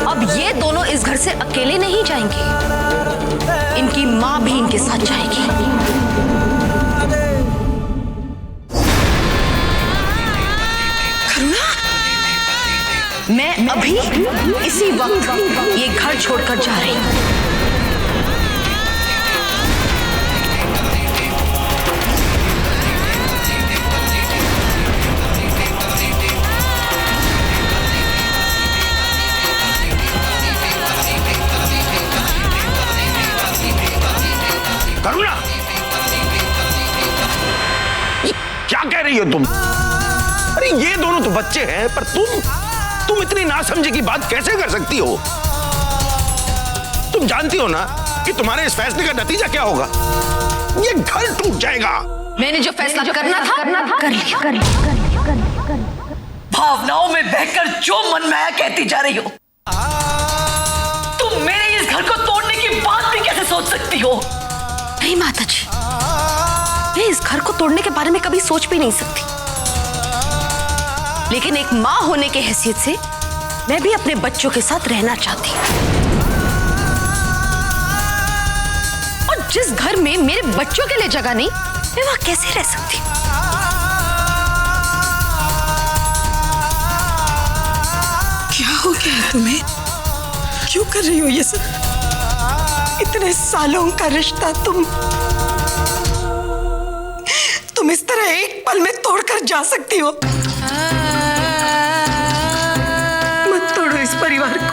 अब ये दोनों इस घर से अकेले नहीं जाएंगे, इनकी माँ भी इनके साथ जाएगी। करुणा, मैं अभी इसी वक्त ये घर छोड़कर जा रही हूँ। करुणा, क्या कह रही हो तुम? अरे ये दोनों तो बच्चे हैं, पर तुम इतनी नासमझी की बात कैसे कर सकती हो? तुम जानती हो ना कि तुम्हारे इस फैसले का नतीजा क्या होगा? ये घर टूट जाएगा। मैंने जो फैसला करना था कर लिया। भावनाओं में बहकर जो मन में आया कहती जा रही हो। तुम मेरे इस घर को तोड़ने की बात भी कैसे सोच सकती हो? नहीं माता जी, मैं इस घर को तोड़ने के बारे में कभी सोच भी नहीं सकती, लेकिन एक माँ होने के हैसियत से मैं भी अपने बच्चों के साथ रहना चाहती हूँ। और जिस घर में मेरे बच्चों के लिए जगह नहीं, मैं वहां कैसे रह सकती हूँ? क्या हो गया है तुम्हें? क्यों कर रही हो ये सब? इतने सालों का रिश्ता तुम इस तरह एक पल में तोड़कर जा सकती हो? मत तोड़ो इस परिवार को।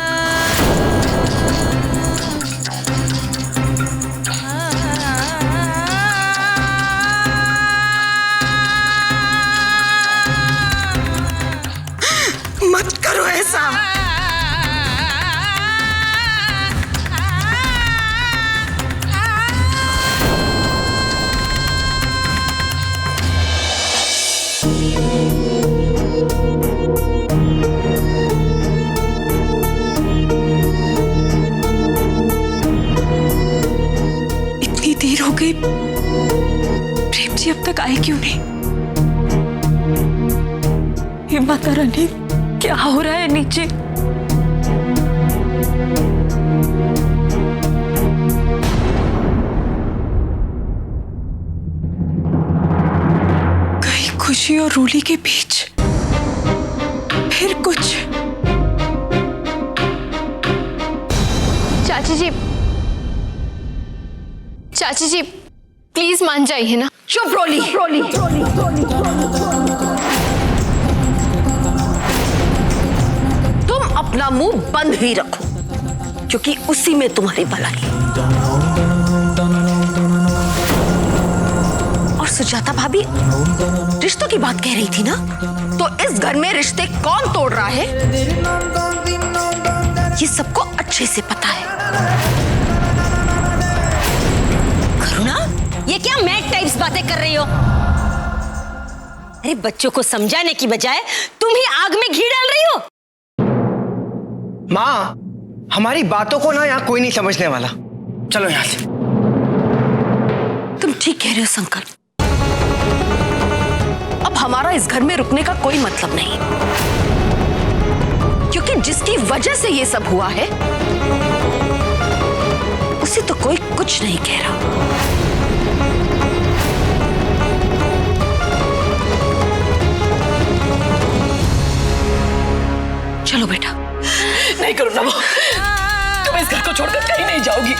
मत करो ऐसा। इतनी देर हो गई, प्रेम जी अब तक आए क्यों नहीं? हे माता रानी, क्या हो रहा है नीचे? कहीं खुशी और रूली के बीच फिर कुछ? चाची जी प्लीज मान जाइए ना। चुप रोली। तुम अपना मुंह बंद ही रखो, क्योंकि उसी में तुम्हारी भलाई है। और सुजाता भाभी रिश्तों की बात कह रही थी ना, तो इस घर में रिश्ते कौन तोड़ रहा है ये सबको अच्छे से पता है। करुणा, ये क्या मैड टाइप्स बातें कर रही हो? अरे बच्चों को समझाने की बजाय तुम ही आग में घी डाल रही हो। माँ, हमारी बातों को ना यहाँ कोई नहीं समझने वाला। चलो यहाँ से। तुम ठीक कह रहे हो संकल्प। अब हमारा इस घर में रुकने का कोई मतलब नहीं, क्योंकि जिसकी वजह से ये सब हुआ है उसे तो कोई कुछ नहीं कह रहा। चलो बेटा। नहीं करो ना वो, तुम इस घर को छोड़कर कहीं नहीं जाओगी,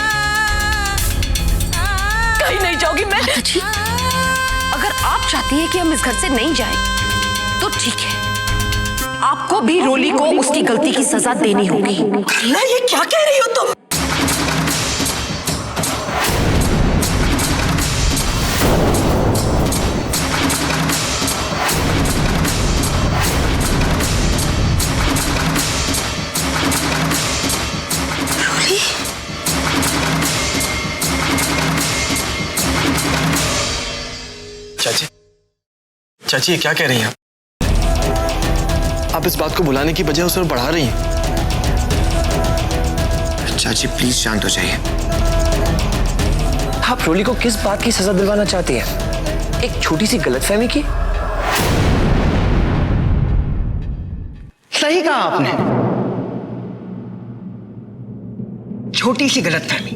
कहीं नहीं जाओगी। मैं माता जी, अगर आप चाहती हैं कि हम इस घर से नहीं जाएं, तो ठीक है, आपको भी रोली को उसकी गलती की सजा देनी होगी। ना, ये क्या कह रही हो तुम? चाची ये क्या कह रही हैं आप? इस बात को बुलाने की बजाय उसे बढ़ा रही हैं। चाची प्लीज शांत हो जाइए। आप रोली को किस बात की सजा दिलवाना चाहती हैं? एक छोटी सी गलतफहमी की? सही कहा आपने। छोटी सी गलतफहमी,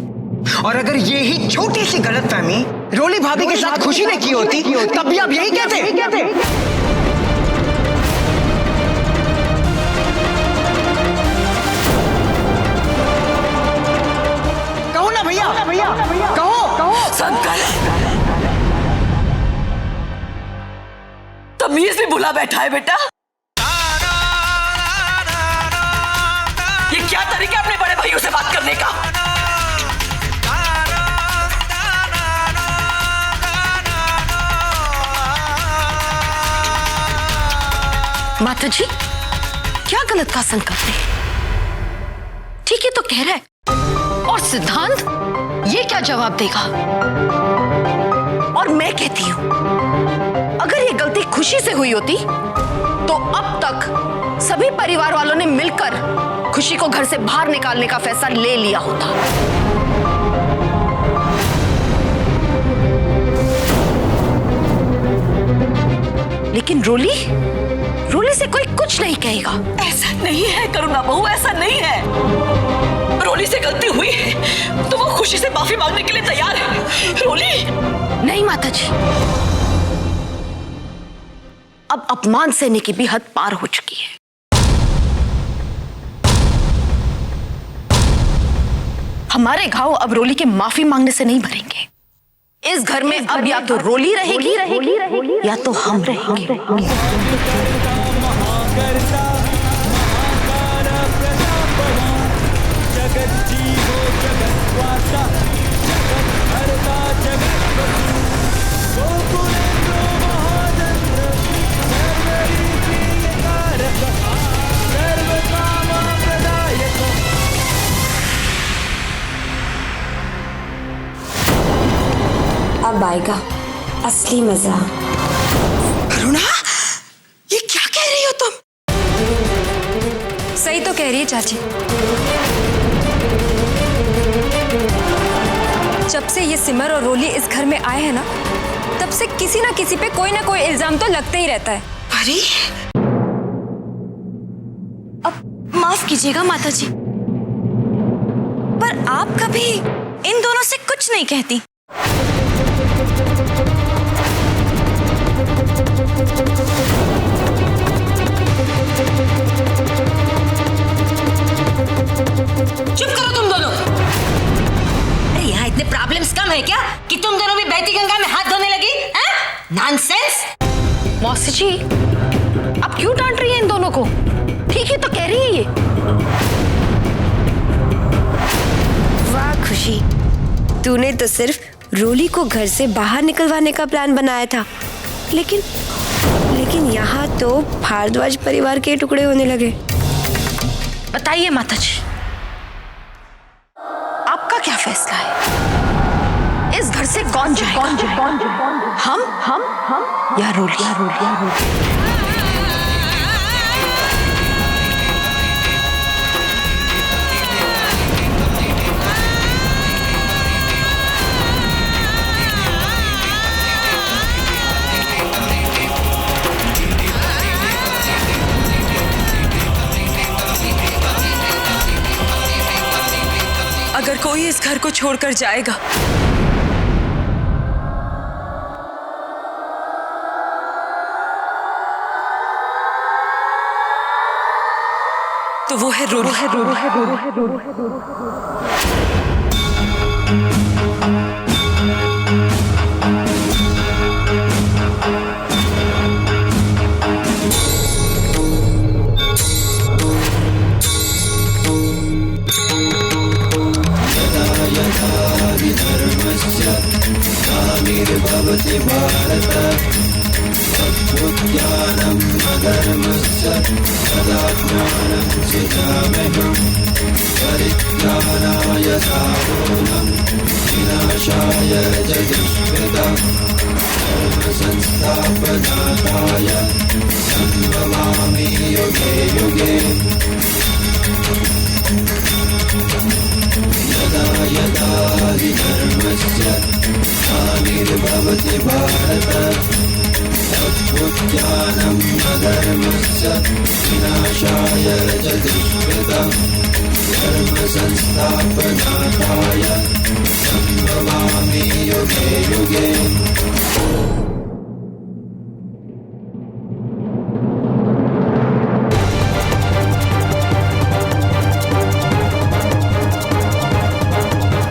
और अगर ये ही छोटी सी गलतफहमी रोली भाभी के साथ खुशी ने की होती तब भी आप यही कहते। कहो ना भैया, कहो। शंकर, तमीज भी भुला बैठा है बेटा। ये क्या तरीका अपने बड़े भाइयों से बात करने का? माता जी, क्या गलत का संकल्प है? ठीक है तो कह रहा है, और सिद्धांत ये क्या जवाब देगा? और मैं कहती हूं, अगर ये गलती खुशी से हुई होती तो अब तक सभी परिवार वालों ने मिलकर खुशी को घर से बाहर निकालने का फैसला ले लिया होता। लेकिन रोली से कोई कुछ नहीं कहेगा। ऐसा नहीं है करुणा बहू, ऐसा नहीं है। रोली से गलती हुई है तो वो खुशी से माफी मांगने के लिए तैयार है। रोली नहीं माता जी, अब अपमान सहने की भी हद पार हो चुकी है। हमारे घाव अब रोली के माफी मांगने से नहीं भरेंगे। इस घर में अब या तो रोली रहेगी या तो हम रहेंगे। अब आएगा असली मजा। करुणा, ये क्या कह रही हो तुम? सही तो कह रही है चाची। जब से ये सिमर और रोली इस घर में आए हैं ना, तब से किसी ना किसी पे कोई ना कोई इल्जाम तो लगता ही रहता है। अरे अब माफ कीजिएगा माता जी, पर आप कभी इन दोनों से कुछ नहीं कहती। चुप करो तुम दोनों। अरे यहाँ इतने प्रॉब्लम्स कम है क्या कि तुम दोनों भी बहती गंगा में हाथ धोने लगी? नॉनसेंस। मौसी जी, आप क्यों डांट रही हैं इन दोनों को? ठीक है तो कह रही है ये। वाह खुशी, तूने तो सिर्फ रोली को घर से बाहर निकलवाने का प्लान बनाया था, लेकिन यहाँ तो भारद्वाज परिवार के टुकड़े होने लगे। बताइए माता जी, आपका क्या फैसला है? इस घर से कौन जाएगा? हम या रोली? अगर कोई इस घर को छोड़कर जाएगा तो वो है रोली।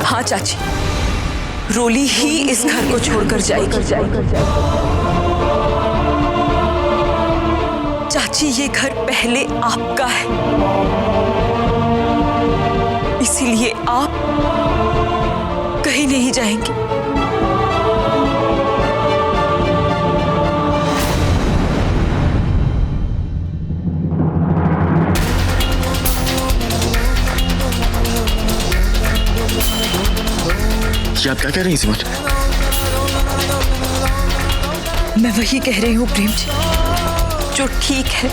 हाँ चाची, रोली ही इस घर को छोड़कर जाएगी। चाची, ये घर पहले आपका है, इसीलिए आप कहीं नहीं जाएंगे। ये आप क्या कह रही हैं सिमर? मैं वही कह रही हूँ प्रेम जी, जो ठीक है।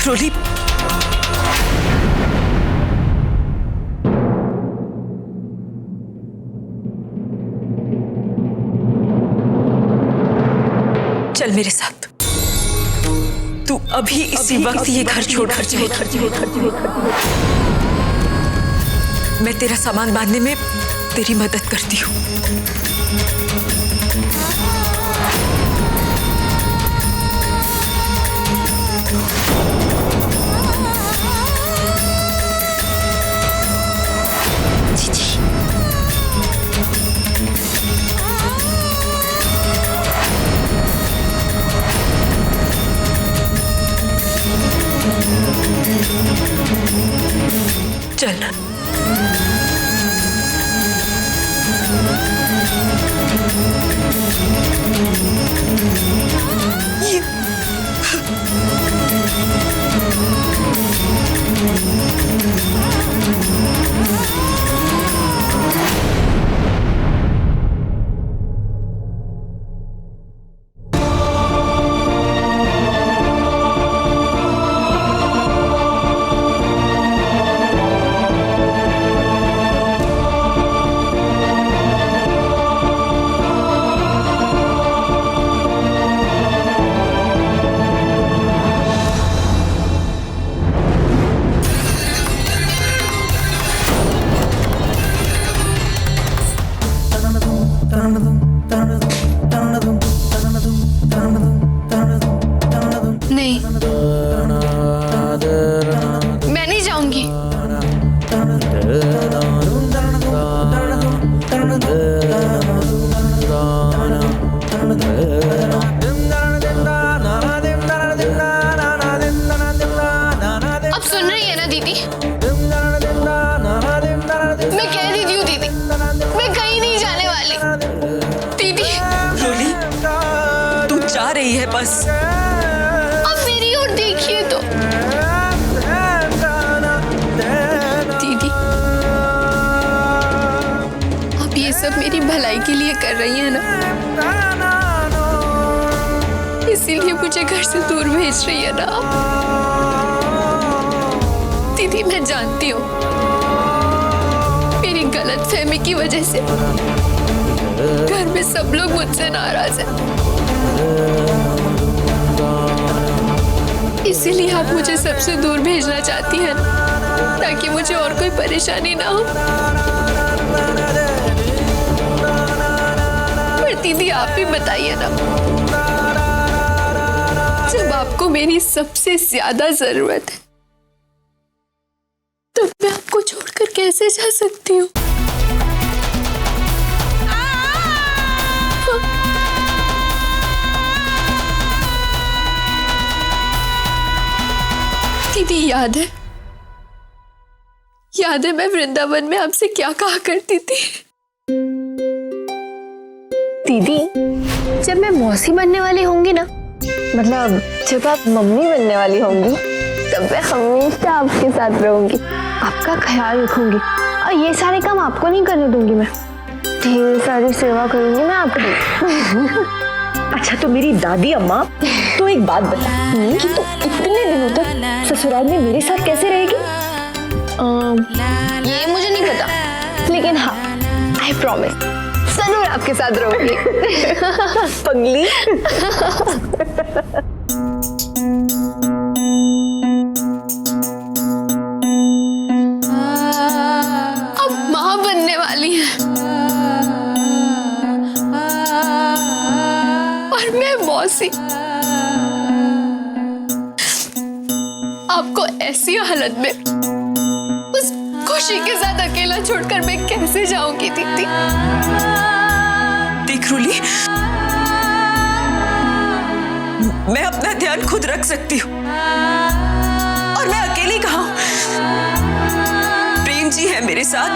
रोली, चल मेरे साथ। तू अभी इसी वक्त ये घर छोड़कर जाएगी। मैं तेरा सामान बांधने में तेरी मदद करती हूँ। चल। नहीं, मैं नहीं जाऊंगी। अब सुन रही है ना दीदी? मैं कह देती हूँ दीदी, मैं कहीं नहीं जाने वाली। दीदी, रोली, तू जा रही है बस। अब मेरी ओर देखिए तो। दीदी, आप ये सब मेरी भलाई के लिए कर रही हैं ना, इसीलिए मुझे घर से दूर भेज रही है ना आप? दीदी, मैं जानती हूँ मेरी गलतफहमी की वजह से घर में सब लोग मुझसे नाराज हैं, इसीलिए आप मुझे सबसे दूर भेजना चाहती हैं ना, ताकि मुझे और कोई परेशानी ना हो। पर दीदी, आप भी बताइए ना, जब आपको मेरी सबसे ज्यादा जरूरत है तब मैं आपको छोड़कर कैसे जा सकती हूँ? दीदी, याद है मैं वृंदावन में आपसे क्या कहा करती थी? दीदी, जब मैं मौसी बनने वाली होंगी ना, मतलब जब आप मम्मी बनने वाली होंगी, तब मैं हमेशा आपके साथ रहूंगी, आपका ख्याल रखूंगी, और ये सारे काम आपको नहीं करने दूंगी। मैं ढेर सारी सेवा करूंगी मैं आपकी। अच्छा, तो मेरी दादी अम्मा, तो एक बात बता कि तू इतने दिनों तक ससुराल में मेरे साथ कैसे रहेगी? ये मुझे नहीं पता, लेकिन हाँ, आई प्रॉमिस जरूर आपके साथ रहूंगी। पगली। अब माँ बनने वाली है और मैं मौसी। आपको ऐसी हालत में उस खुशी के साथ अकेला छोड़कर मैं कैसे जाऊंगी दीदी? देख रूली, मैं अपना ध्यान खुद रख सकती हूँ और मैं अकेली कहाँ हूँ? प्रेम जी है मेरे साथ,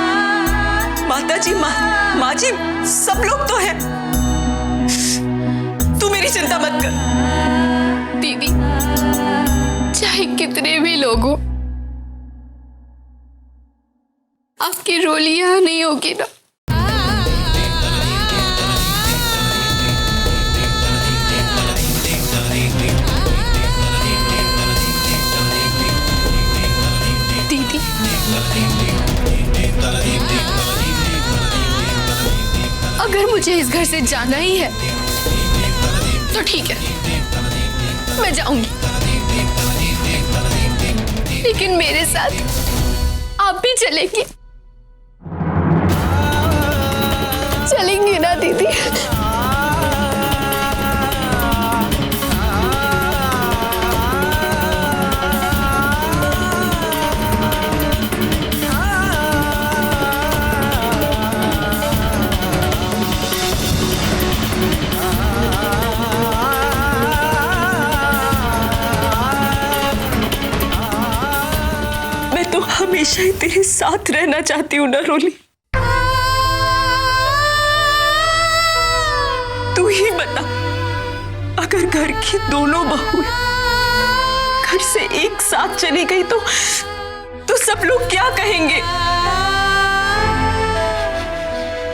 माता जी, माँ जी, सब लोग तो हैं। तू मेरी चिंता मत कर। दीदी, चाहे कितने भी लोग हो, आपकी रोली यहाँ नहीं होगी ना? दीदी, अगर मुझे इस घर से जाना ही है तो ठीक है, मैं जाऊंगी, लेकिन मेरे साथ आप भी चलेंगी? चलेंगी ना दीदी? मैं तो हमेशा ही तेरे साथ रहना चाहती हूँ ना रोली। तू ही बता, अगर घर की दोनों बहुएं घर से एक साथ चली गई तो सब लोग क्या कहेंगे?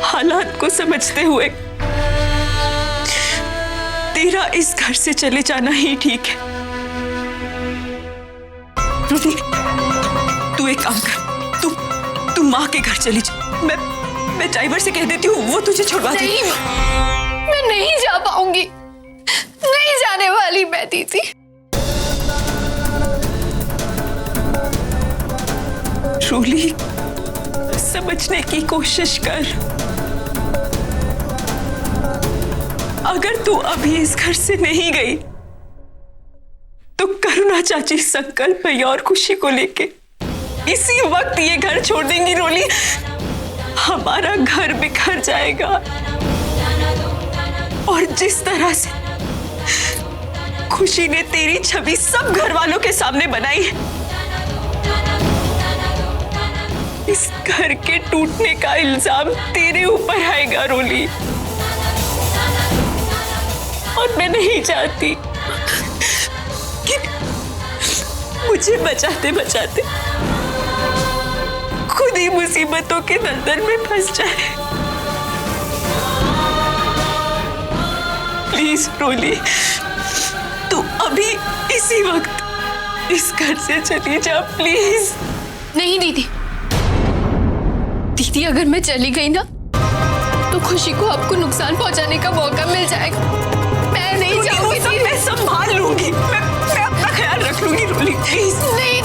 हालात को समझते हुए तेरा इस घर से चले जाना ही ठीक है। रोली, तू एक काम कर, तू माँ के घर चली जा। मैं ड्राइवर से कह देती हूँ, वो तुझे छुड़वा दे। नहीं, मैं नहीं जा पाऊंगी, नहीं जाने वाली मैं दीदी। रोली, समझने की कोशिश कर। अगर तू अभी इस घर से नहीं गई तो करुणा चाची संकल्प है और खुशी को लेके इसी वक्त ये घर छोड़ देंगी। रोली, हमारा घर बिखर जाएगा और जिस तरह से खुशी ने तेरी छवि सब घर वालों के सामने बनाई है, इस घर के टूटने का इल्जाम तेरे ऊपर आएगा रोली। और मैं नहीं चाहती कि मुझे बचाते बचाते खुद ही मुसीबतों के दलदल में फंस जाए। प्लीज रोली, तू अभी इसी वक्त इस घर से चली जा प्लीज। नहीं दीदी, दीदी अगर मैं चली गई ना तो खुशी को आपको नुकसान पहुंचाने का मौका मिल जाएगा। मैं नहीं जाऊंगी। मैं संभाल लूंगी, मैं अपना ख्याल रख लूंगी रोली, प्लीज। नहीं